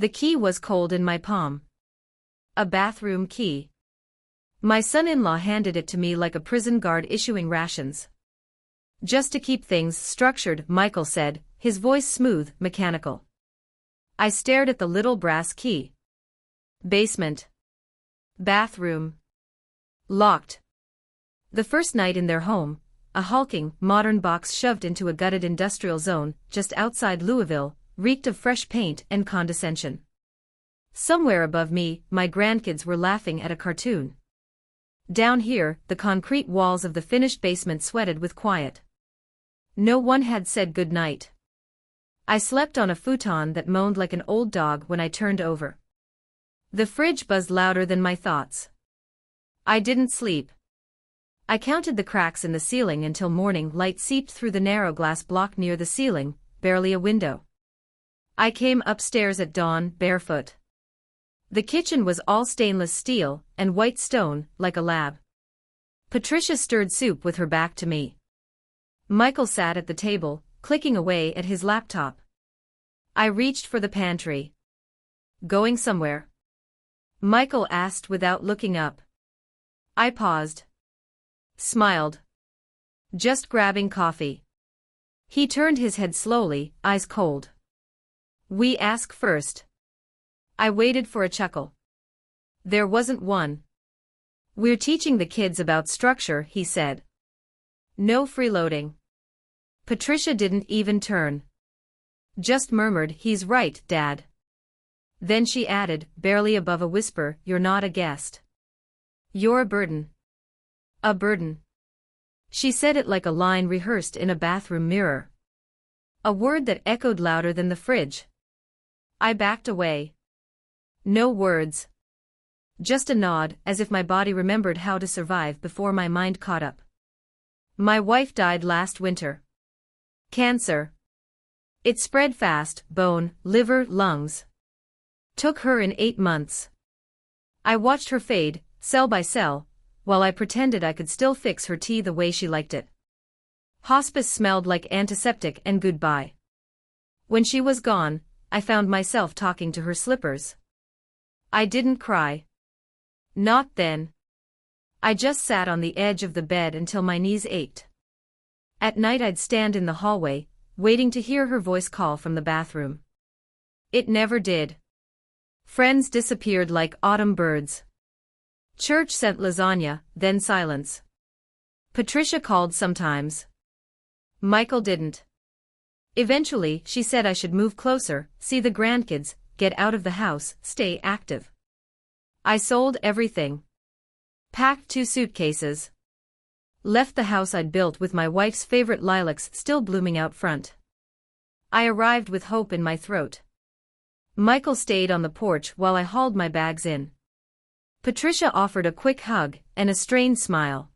The key was cold in my palm. A bathroom key. My son-in-law handed it to me like a prison guard issuing rations. Just to keep things structured, Michael said, his voice smooth, mechanical. I stared at the little brass key. Basement. Bathroom. Locked. The first night in their home, a hulking, modern box shoved into a gutted industrial zone, just outside Louisville, reeked of fresh paint and condescension. Somewhere above me, my grandkids were laughing at a cartoon. Down here, the concrete walls of the finished basement sweated with quiet. No one had said good night. I slept on a futon that moaned like an old dog when I turned over. The fridge buzzed louder than my thoughts. I didn't sleep. I counted the cracks in the ceiling until morning light seeped through the narrow glass block near the ceiling, barely a window. I came upstairs at dawn, barefoot. The kitchen was all stainless steel and white stone, like a lab. Patricia stirred soup with her back to me. Michael sat at the table, clicking away at his laptop. I reached for the pantry. Going somewhere? Michael asked without looking up. I paused. Smiled. Just grabbing coffee. He turned his head slowly, eyes cold. We ask first. I waited for a chuckle. There wasn't one. We're teaching the kids about structure, he said. No freeloading. Patricia didn't even turn. Just murmured, he's right, Dad. Then she added, barely above a whisper, you're not a guest. You're a burden. A burden. She said it like a line rehearsed in a bathroom mirror. A word that echoed louder than the fridge. I backed away. No words. Just a nod, as if my body remembered how to survive before my mind caught up. My wife died last winter. Cancer. It spread fast, bone, liver, lungs. Took her in 8 months. I watched her fade, cell by cell, while I pretended I could still fix her tea the way she liked it. Hospice smelled like antiseptic and goodbye. When she was gone, I found myself talking to her slippers. I didn't cry. Not then. I just sat on the edge of the bed until my knees ached. At night I'd stand in the hallway, waiting to hear her voice call from the bathroom. It never did. Friends disappeared like autumn birds. Church sent lasagna, then silence. Patricia called sometimes. Michael didn't. Eventually, she said I should move closer, see the grandkids, get out of the house, stay active. I sold everything. Packed 2 suitcases. Left the house I'd built with my wife's favorite lilacs still blooming out front. I arrived with hope in my throat. Michael stayed on the porch while I hauled my bags in. Patricia offered a quick hug and a strained smile.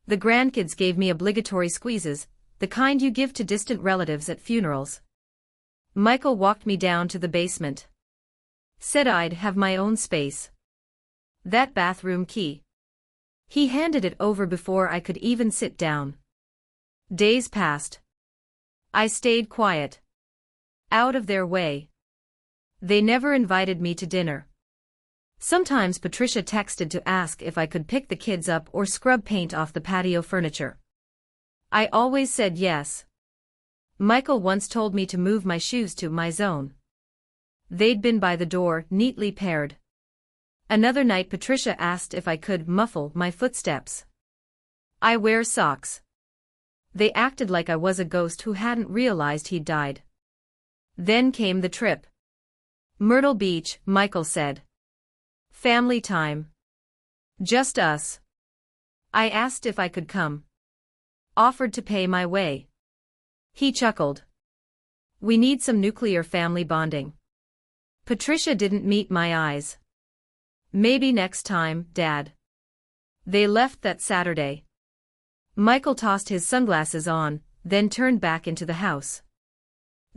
The grandkids gave me obligatory squeezes, the kind you give to distant relatives at funerals. Michael walked me down to the basement. Said I'd have my own space. That bathroom key. He handed it over before I could even sit down. Days passed. I stayed quiet. Out of their way. They never invited me to dinner. Sometimes Patricia texted to ask if I could pick the kids up or scrub paint off the patio furniture. I always said yes. Michael once told me to move my shoes to my zone. They'd been by the door, neatly paired. Another night Patricia asked if I could muffle my footsteps. I wear socks. They acted like I was a ghost who hadn't realized he'd died. Then came the trip. Myrtle Beach, Michael said. Family time. Just us. I asked if I could come. Offered to pay my way. He chuckled. We need some nuclear family bonding. Patricia didn't meet my eyes. Maybe next time, Dad. They left that Saturday. Michael tossed his sunglasses on, then turned back into the house.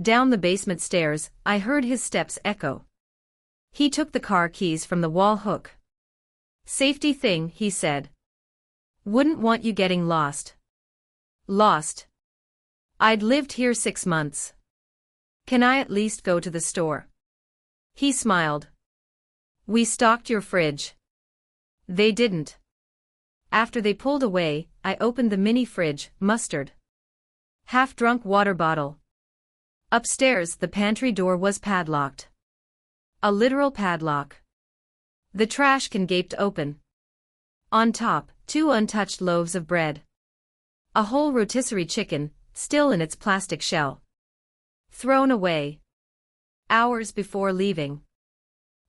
Down the basement stairs, I heard his steps echo. He took the car keys from the wall hook. Safety thing, he said. Wouldn't want you getting lost. Lost. I'd lived here 6 months. Can I at least go to the store? He smiled. We stocked your fridge. They didn't. After they pulled away, I opened the mini fridge, mustard. Half-drunk water bottle. Upstairs, the pantry door was padlocked. A literal padlock. The trash can gaped open. On top, 2 untouched loaves of bread. A whole rotisserie chicken, still in its plastic shell. Thrown away. Hours before leaving.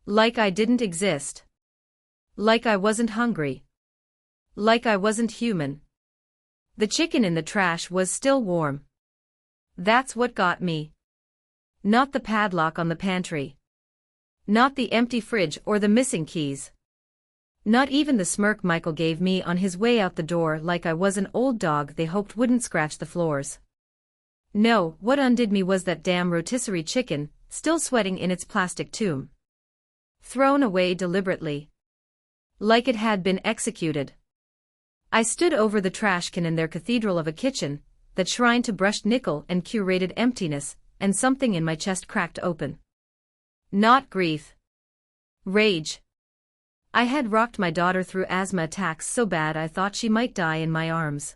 Like I didn't exist. Like I wasn't hungry. Like I wasn't human. The chicken in the trash was still warm. That's what got me. Not the padlock on the pantry. Not the empty fridge or the missing keys. Not even the smirk Michael gave me on his way out the door like I was an old dog they hoped wouldn't scratch the floors. No, what undid me was that damn rotisserie chicken, still sweating in its plastic tomb. Thrown away deliberately. Like it had been executed. I stood over the trash can in their cathedral of a kitchen, that shrine to brushed nickel and curated emptiness, and something in my chest cracked open. Not grief. Rage. I had rocked my daughter through asthma attacks so bad I thought she might die in my arms.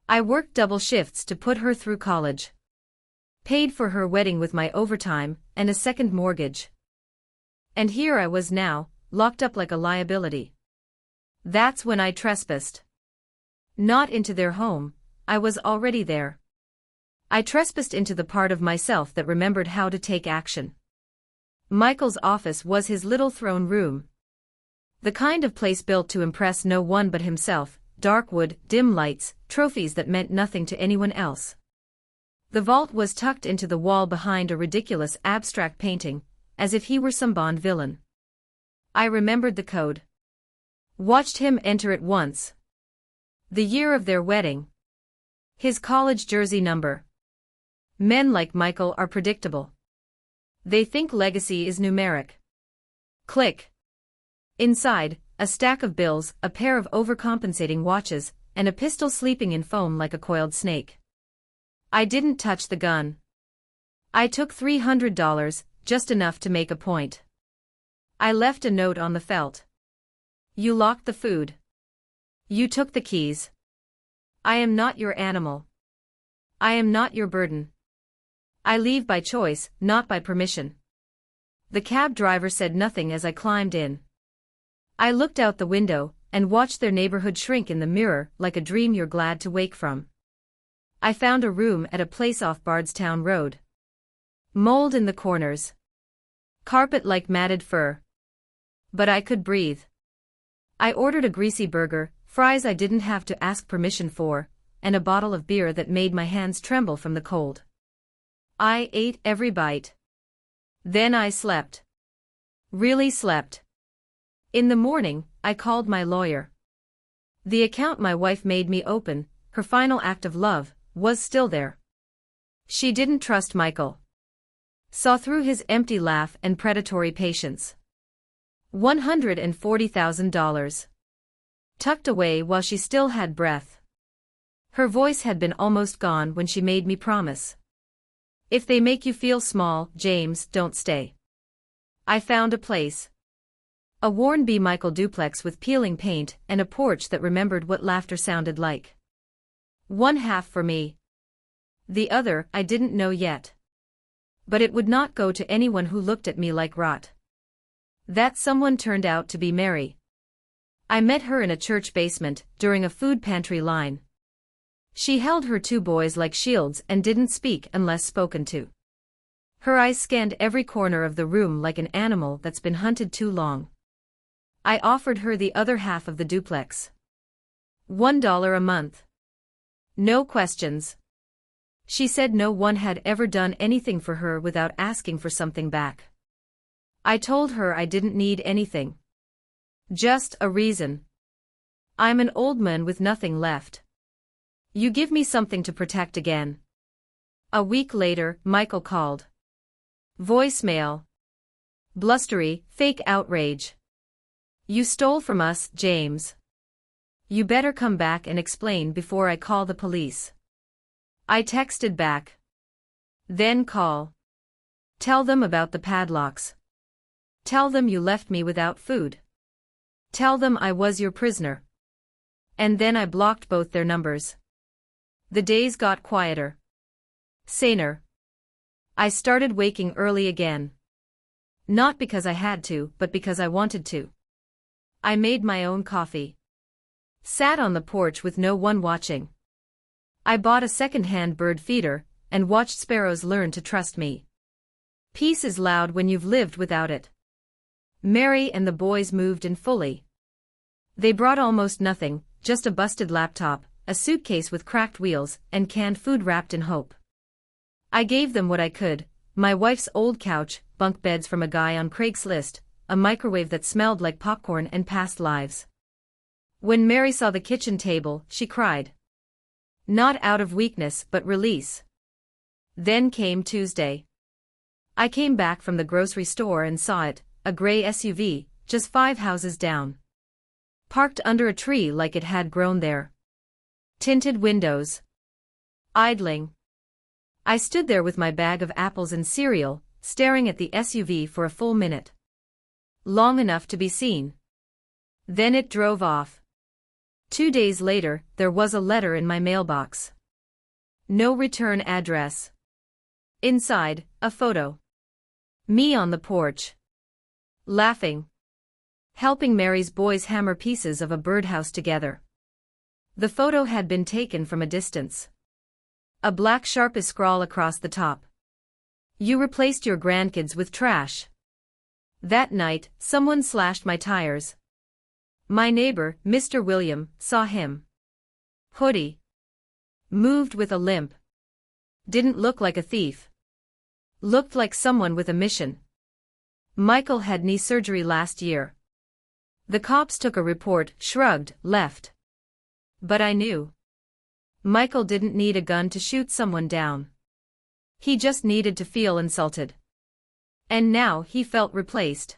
I worked double shifts to put her through college. Paid for her wedding with my overtime, and a second mortgage. And here I was now, locked up like a liability. That's when I trespassed. Not into their home, I was already there. I trespassed into the part of myself that remembered how to take action. Michael's office was his little throne room. The kind of place built to impress no one but himself, dark wood, dim lights, trophies that meant nothing to anyone else. The vault was tucked into the wall behind a ridiculous abstract painting, as if he were some Bond villain. I remembered the code. Watched him enter it once. The year of their wedding. His college jersey number. Men like Michael are predictable. They think legacy is numeric. Click. Inside, a stack of bills, a pair of overcompensating watches, and a pistol sleeping in foam like a coiled snake. I didn't touch the gun. I took $300, just enough to make a point. I left a note on the felt. You locked the food. You took the keys. I am not your animal. I am not your burden. I leave by choice, not by permission. The cab driver said nothing as I climbed in. I looked out the window, and watched their neighborhood shrink in the mirror like a dream you're glad to wake from. I found a room at a place off Bardstown Road. Mold in the corners. Carpet like matted fur. But I could breathe. I ordered a greasy burger, fries I didn't have to ask permission for, and a bottle of beer that made my hands tremble from the cold. I ate every bite. Then I slept. Really slept. In the morning, I called my lawyer. The account my wife made me open, her final act of love, was still there. She didn't trust Michael. Saw through his empty laugh and predatory patience. $140,000. Tucked away while she still had breath. Her voice had been almost gone when she made me promise. If they make you feel small, James, don't stay. I found a place. A worn B. Michael duplex with peeling paint and a porch that remembered what laughter sounded like. One half for me. The other, I didn't know yet. But it would not go to anyone who looked at me like rot. That someone turned out to be Mary. I met her in a church basement, during a food pantry line. She held her 2 boys like shields and didn't speak unless spoken to. Her eyes scanned every corner of the room like an animal that's been hunted too long. I offered her the other half of the duplex. $1 a month. No questions. She said no one had ever done anything for her without asking for something back. I told her I didn't need anything. Just a reason. I'm an old man with nothing left. You give me something to protect again. A week later, Michael called. Voicemail. Blustery, fake outrage. You stole from us, James. You better come back and explain before I call the police. I texted back. Then call. Tell them about the padlocks. Tell them you left me without food. Tell them I was your prisoner. And then I blocked both their numbers. The days got quieter. Saner. I started waking early again. Not because I had to, but because I wanted to. I made my own coffee. Sat on the porch with no one watching. I bought a second-hand bird feeder, and watched sparrows learn to trust me. Peace is loud when you've lived without it. Mary and the boys moved in fully. They brought almost nothing, just a busted laptop, a suitcase with cracked wheels, and canned food wrapped in hope. I gave them what I could: my wife's old couch, bunk beds from a guy on Craigslist, a microwave that smelled like popcorn and past lives. When Mary saw the kitchen table, she cried. Not out of weakness but release. Then came Tuesday. I came back from the grocery store and saw it, a gray SUV, just 5 houses down. Parked under a tree like it had grown there. Tinted windows. Idling. I stood there with my bag of apples and cereal, staring at the SUV for a full minute. Long enough to be seen. Then it drove off. 2 days later, there was a letter in my mailbox. No return address. Inside, a photo. Me on the porch. Laughing. Helping Mary's boys hammer pieces of a birdhouse together. The photo had been taken from a distance. A black Sharpie scrawl across the top. You replaced your grandkids with trash. That night, someone slashed my tires. My neighbor, Mr. William, saw him. Hoodie. Moved with a limp. Didn't look like a thief. Looked like someone with a mission. Michael had knee surgery last year. The cops took a report, shrugged, left. But I knew. Michael didn't need a gun to shoot someone down. He just needed to feel insulted. And now he felt replaced.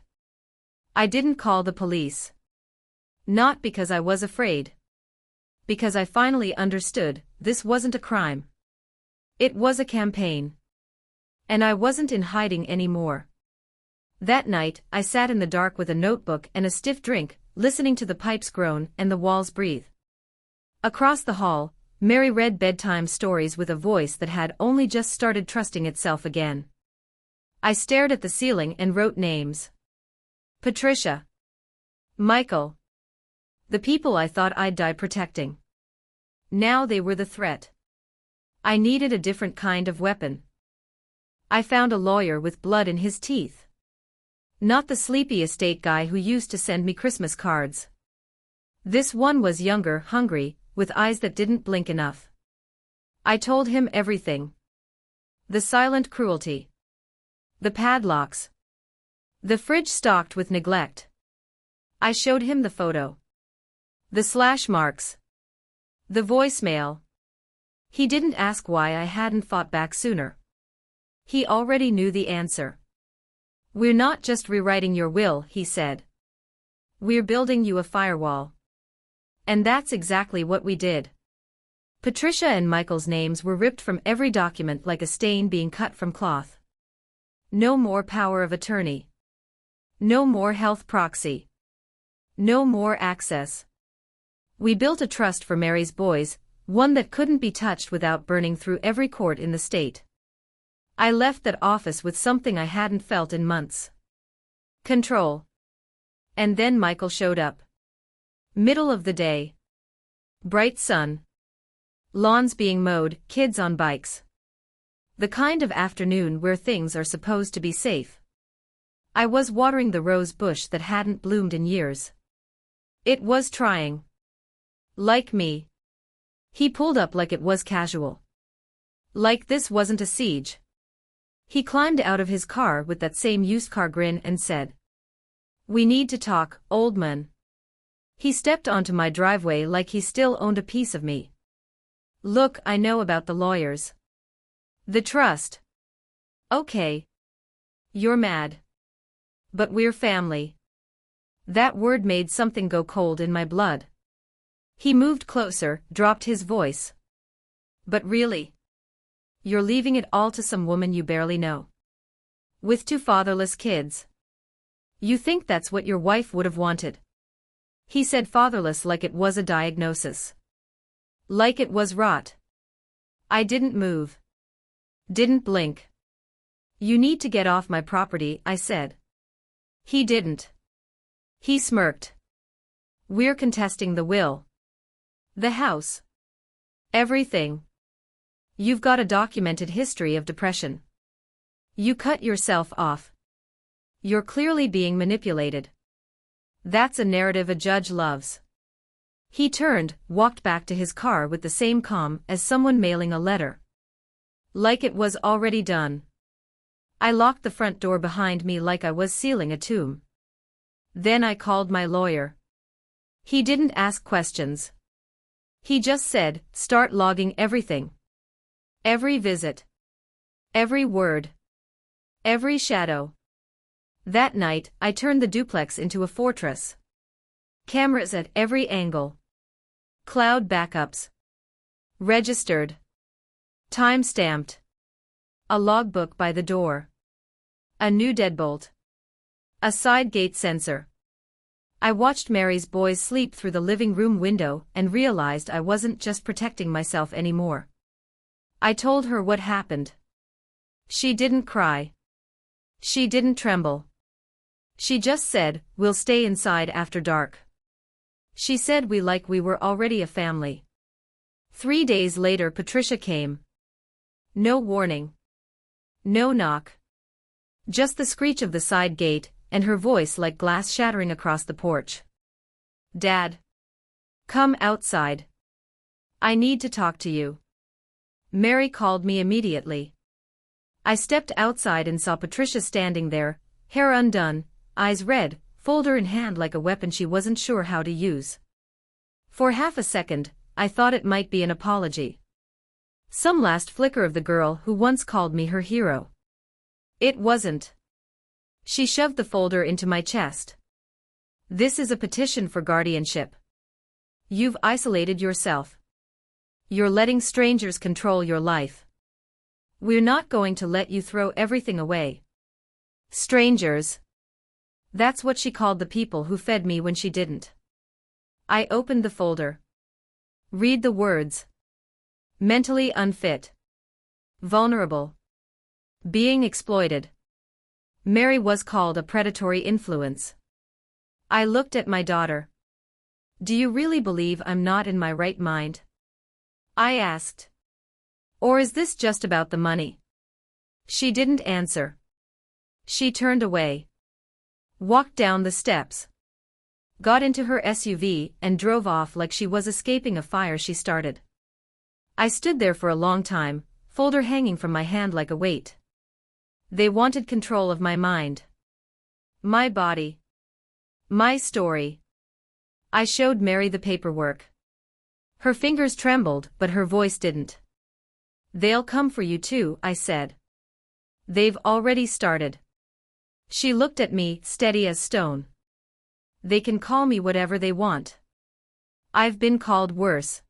I didn't call the police. Not because I was afraid. Because I finally understood, this wasn't a crime. It was a campaign. And I wasn't in hiding anymore. That night, I sat in the dark with a notebook and a stiff drink, listening to the pipes groan and the walls breathe. Across the hall, Mary read bedtime stories with a voice that had only just started trusting itself again. I stared at the ceiling and wrote names. Patricia. Michael. The people I thought I'd die protecting. Now they were the threat. I needed a different kind of weapon. I found a lawyer with blood in his teeth. Not the sleepy estate guy who used to send me Christmas cards. This one was younger, hungry, with eyes that didn't blink enough. I told him everything. The silent cruelty. The padlocks. The fridge stocked with neglect. I showed him the photo. The slash marks. The voicemail. He didn't ask why I hadn't fought back sooner. He already knew the answer. We're not just rewriting your will, he said. We're building you a firewall. And that's exactly what we did. Patricia and Michael's names were ripped from every document like a stain being cut from cloth. No more power of attorney. No more health proxy. No more access. We built a trust for Mary's boys, one that couldn't be touched without burning through every court in the state. I left that office with something I hadn't felt in months. Control. And then Michael showed up. Middle of the day. Bright sun. Lawns being mowed, kids on bikes. The kind of afternoon where things are supposed to be safe. I was watering the rose bush that hadn't bloomed in years. It was trying. Like me. He pulled up like it was casual. Like this wasn't a siege. He climbed out of his car with that same used car grin and said, "We need to talk, old man." He stepped onto my driveway like he still owned a piece of me. "Look, I know about the lawyers. The trust. Okay. You're mad. But we're family." That word made something go cold in my blood. He moved closer, dropped his voice. "But really? You're leaving it all to some woman you barely know. With 2 fatherless kids. You think that's what your wife would have wanted? He said, fatherless, like it was a diagnosis. Like it was rot. I didn't move. Didn't blink. You need to get off my property, I said. He didn't. He smirked. We're contesting the will. The house. Everything. You've got a documented history of depression. You cut yourself off. You're clearly being manipulated. That's a narrative a judge loves. He turned, walked back to his car with the same calm as someone mailing a letter. Like it was already done. I locked the front door behind me like I was sealing a tomb. Then I called my lawyer. He didn't ask questions. He just said, start logging everything. Every visit. Every word. Every shadow. That night, I turned the duplex into a fortress. Cameras at every angle. Cloud backups. Registered. Time-stamped. A logbook by the door. A new deadbolt. A side gate sensor. I watched Mary's boys sleep through the living room window and realized I wasn't just protecting myself anymore. I told her what happened. She didn't cry. She didn't tremble. She just said, we'll stay inside after dark. She said we were already a family. 3 days later Patricia came. No warning. No knock. Just the screech of the side gate, and her voice like glass shattering across the porch. Dad. Come outside. I need to talk to you. Mary called me immediately. I stepped outside and saw Patricia standing there, hair undone, eyes red, folder in hand like a weapon she wasn't sure how to use. For half a second, I thought it might be an apology. Some last flicker of the girl who once called me her hero. It wasn't. She shoved the folder into my chest. This is a petition for guardianship. You've isolated yourself. You're letting strangers control your life. We're not going to let you throw everything away. Strangers. That's what she called the people who fed me when she didn't. I opened the folder. Read the words. Mentally unfit. Vulnerable. Being exploited. Mary was called a predatory influence. I looked at my daughter. Do you really believe I'm not in my right mind? I asked. Or is this just about the money? She didn't answer. She turned away. Walked down the steps. Got into her SUV and drove off like she was escaping a fire she started. I stood there for a long time, folder hanging from my hand like a weight. They wanted control of my mind. My body. My story. I showed Mary the paperwork. Her fingers trembled, but her voice didn't. They'll come for you too, I said. They've already started. She looked at me, steady as stone. They can call me whatever they want. I've been called worse.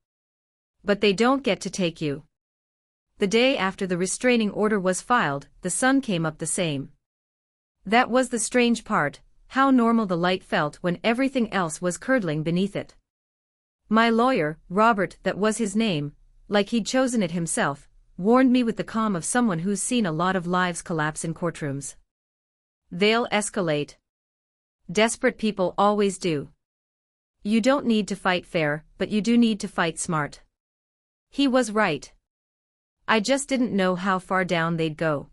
But they don't get to take you. The day after the restraining order was filed, the sun came up the same. That was the strange part, how normal the light felt when everything else was curdling beneath it. My lawyer, Robert, that was his name, like he'd chosen it himself, warned me with the calm of someone who's seen a lot of lives collapse in courtrooms. They'll escalate. Desperate people always do. You don't need to fight fair, but you do need to fight smart. He was right. I just didn't know how far down they'd go.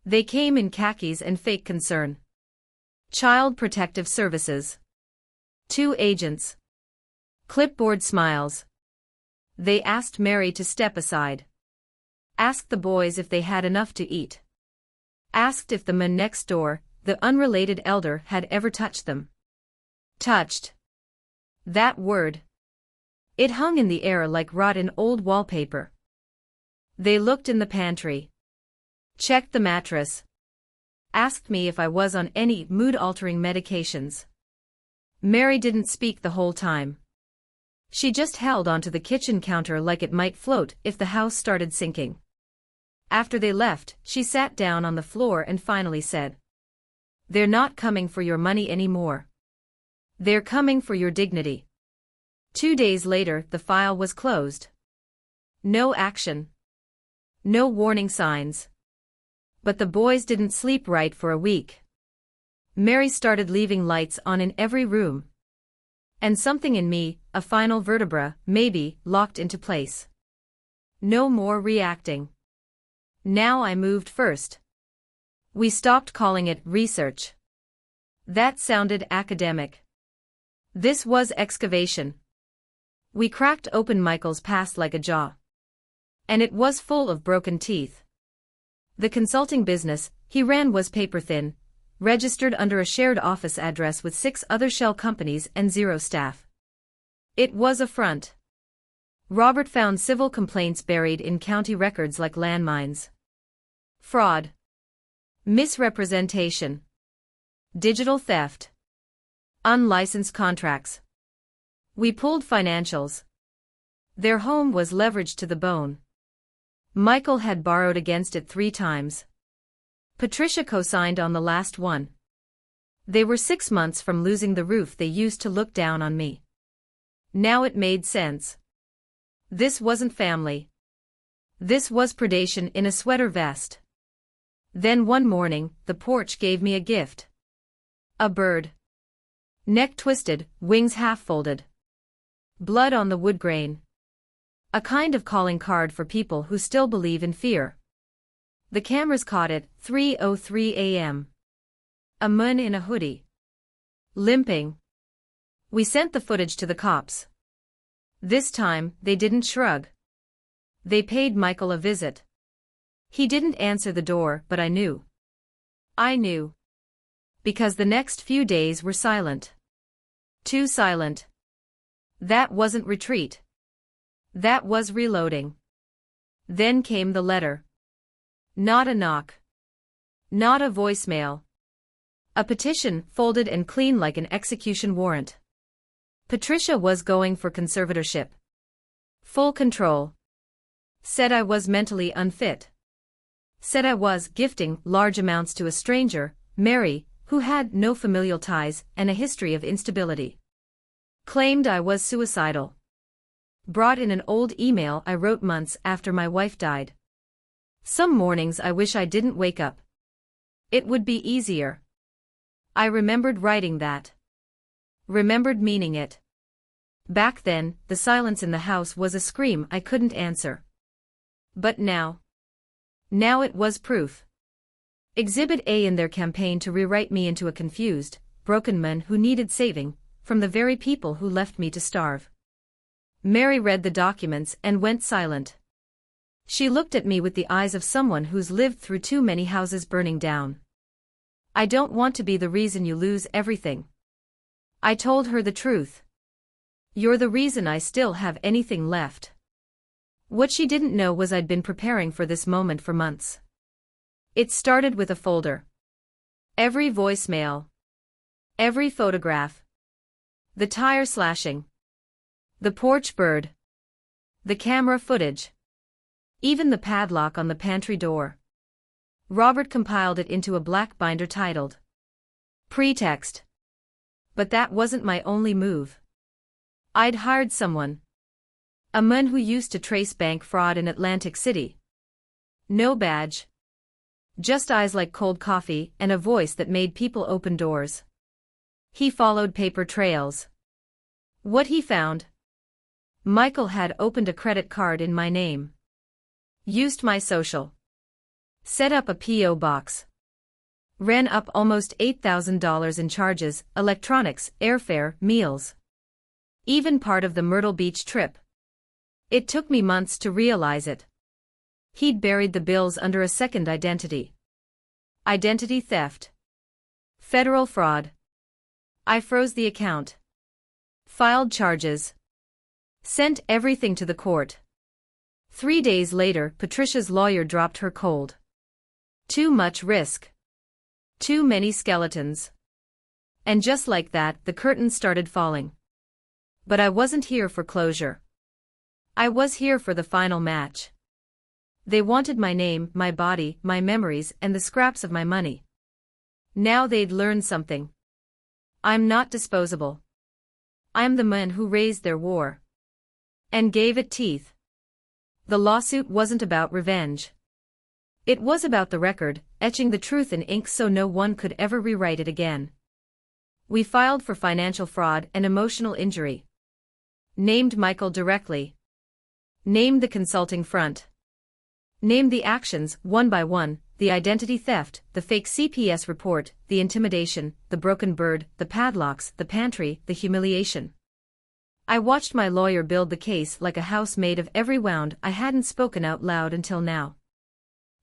They came in khakis and fake concern. Child Protective Services. 2 agents. Clipboard smiles. They asked Mary to step aside. Asked the boys if they had enough to eat. Asked if the man next door, the unrelated elder, had ever touched them. Touched. That word. It hung in the air like rot in old wallpaper. They looked in the pantry. Checked the mattress. Asked me if I was on any mood-altering medications. Mary didn't speak the whole time. She just held onto the kitchen counter like it might float if the house started sinking. After they left, she sat down on the floor and finally said, They're not coming for your money anymore. They're coming for your dignity. 2 days later, the file was closed. No action. No warning signs. But the boys didn't sleep right for a week. Mary started leaving lights on in every room. And something in me, a final vertebra, maybe, locked into place. No more reacting. Now I moved first. We stopped calling it research. That sounded academic. This was excavation. We cracked open Michael's past like a jaw. And it was full of broken teeth. The consulting business he ran was paper-thin, registered under a shared office address with 6 other shell companies and 0 staff. It was a front. Robert found civil complaints buried in county records like landmines. Fraud. Misrepresentation. Digital theft. Unlicensed contracts. We pulled financials. Their home was leveraged to the bone. Michael had borrowed against it 3 times. Patricia co-signed on the last one. They were 6 months from losing the roof they used to look down on me. Now it made sense. This wasn't family. This was predation in a sweater vest. Then one morning, the porch gave me a gift. A bird. Neck twisted, wings half-folded. Blood on the wood grain. A kind of calling card for people who still believe in fear. The cameras caught it, 3:03 a.m. A man in a hoodie. Limping. We sent the footage to the cops. This time, they didn't shrug. They paid Michael a visit. He didn't answer the door, but I knew. I knew. Because the next few days were silent. Too silent. That wasn't retreat. That was reloading. Then came the letter. Not a knock. Not a voicemail. A petition, folded and clean like an execution warrant. Patricia was going for conservatorship. Full control. Said I was mentally unfit. Said I was gifting large amounts to a stranger, Mary, who had no familial ties and a history of instability. Claimed I was suicidal. Brought in an old email I wrote months after my wife died. Some mornings I wish I didn't wake up. It would be easier. I remembered writing that. Remembered meaning it. Back then, the silence in the house was a scream I couldn't answer. But now. Now it was proof. Exhibit A in their campaign to rewrite me into a confused, broken man who needed saving, from the very people who left me to starve. Mary read the documents and went silent. She looked at me with the eyes of someone who's lived through too many houses burning down. I don't want to be the reason you lose everything. I told her the truth. You're the reason I still have anything left. What she didn't know was I'd been preparing for this moment for months. It started with a folder. Every voicemail. Every photograph. The tire slashing. The porch bird. The camera footage. Even the padlock on the pantry door. Robert compiled it into a black binder titled Pretext. But that wasn't my only move. I'd hired someone. A man who used to trace bank fraud in Atlantic City. No badge. Just eyes like cold coffee and a voice that made people open doors. He followed paper trails. What he found? Michael had opened a credit card in my name. Used my social. Set up a P.O. box. Ran up almost $8,000 in charges, electronics, airfare, meals. Even part of the Myrtle Beach trip. It took me months to realize it. He'd buried the bills under a second identity. Identity theft. Federal fraud. I froze the account. Filed charges. Sent everything to the court. 3 days later, Patricia's lawyer dropped her cold. Too much risk. Too many skeletons. And just like that, the curtain started falling. But I wasn't here for closure. I was here for the final match. They wanted my name, my body, my memories, and the scraps of my money. Now they'd learn something. I'm not disposable. I'm the man who raised their war. And gave it teeth. The lawsuit wasn't about revenge. It was about the record, etching the truth in ink so no one could ever rewrite it again. We filed for financial fraud and emotional injury. Named Michael directly. Named the consulting front. Named the actions, one by one, the identity theft, the fake CPS report, the intimidation, the broken bird, the padlocks, the pantry, the humiliation. I watched my lawyer build the case like a house made of every wound I hadn't spoken out loud until now.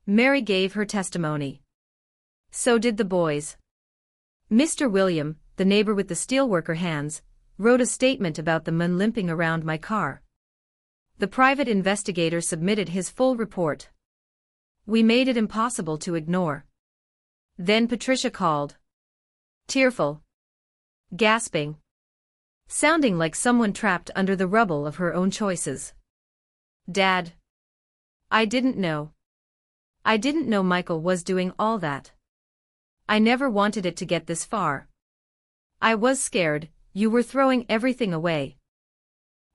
Mary gave her testimony. So did the boys. Mr. William, the neighbor with the steelworker hands, wrote a statement about the man limping around my car. The private investigator submitted his full report. We made it impossible to ignore. Then Patricia called. Tearful. Gasping. Sounding like someone trapped under the rubble of her own choices. Dad. I didn't know. I didn't know Michael was doing all that. I never wanted it to get this far. I was scared, you were throwing everything away.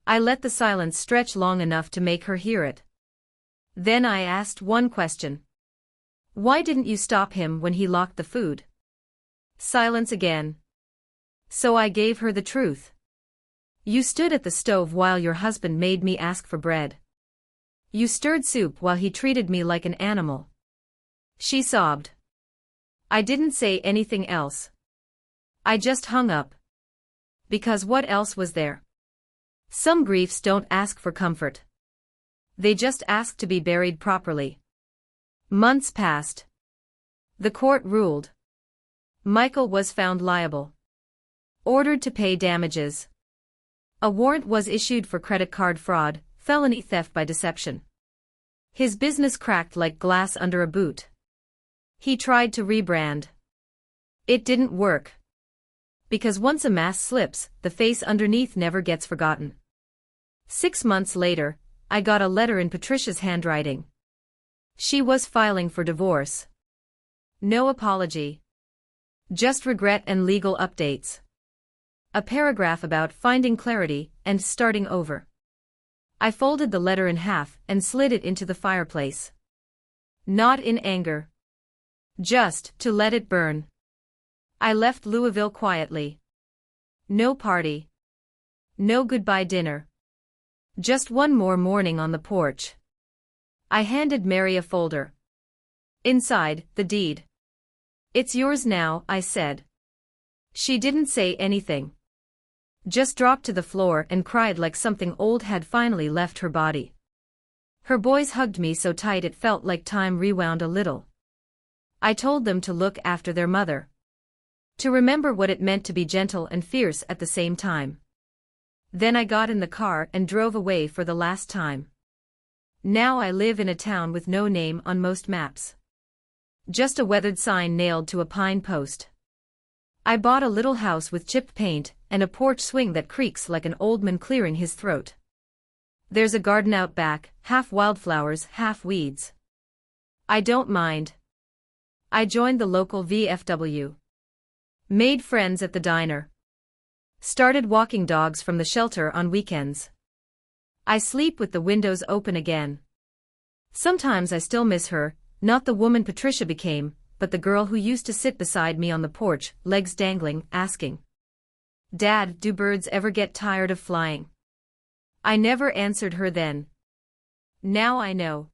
I let the silence stretch long enough to make her hear it. Then I asked one question. Why didn't you stop him when he locked the food? Silence again. So I gave her the truth. You stood at the stove while your husband made me ask for bread. You stirred soup while he treated me like an animal. She sobbed. I didn't say anything else. I just hung up. Because what else was there? Some griefs don't ask for comfort. They just ask to be buried properly. Months passed. The court ruled. Michael was found liable. Ordered to pay damages. A warrant was issued for credit card fraud, felony theft by deception. His business cracked like glass under a boot. He tried to rebrand. It didn't work. Because once a mask slips, the face underneath never gets forgotten. 6 months later, I got a letter in Patricia's handwriting. She was filing for divorce. No apology. Just regret and legal updates. A paragraph about finding clarity and starting over. I folded the letter in half and slid it into the fireplace. Not in anger. Just to let it burn. I left Louisville quietly. No party. No goodbye dinner. Just one more morning on the porch. I handed Mary a folder. Inside, the deed. It's yours now, I said. She didn't say anything. Just dropped to the floor and cried like something old had finally left her body. Her boys hugged me so tight it felt like time rewound a little. I told them to look after their mother. To remember what it meant to be gentle and fierce at the same time. Then I got in the car and drove away for the last time. Now I live in a town with no name on most maps. Just a weathered sign nailed to a pine post. I bought a little house with chipped paint and a porch swing that creaks like an old man clearing his throat. There's a garden out back, half wildflowers, half weeds. I don't mind. I joined the local VFW. Made friends at the diner. Started walking dogs from the shelter on weekends. I sleep with the windows open again. Sometimes I still miss her, not the woman Patricia became, but the girl who used to sit beside me on the porch, legs dangling, asking, Dad, do birds ever get tired of flying? I never answered her then. Now I know.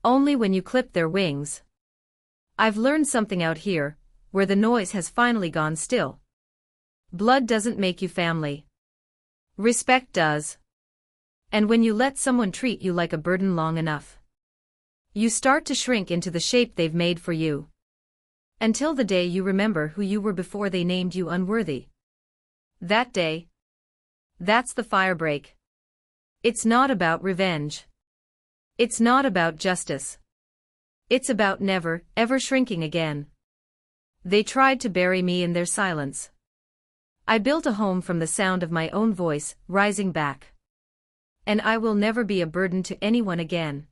Only when you clip their wings. I've learned something out here, where the noise has finally gone still. Blood doesn't make you family. Respect does. And when you let someone treat you like a burden long enough, you start to shrink into the shape they've made for you. Until the day you remember who you were before they named you unworthy. That day. That's the firebreak. It's not about revenge. It's not about justice. It's about never, ever shrinking again. They tried to bury me in their silence. I built a home from the sound of my own voice, rising back. And I will never be a burden to anyone again.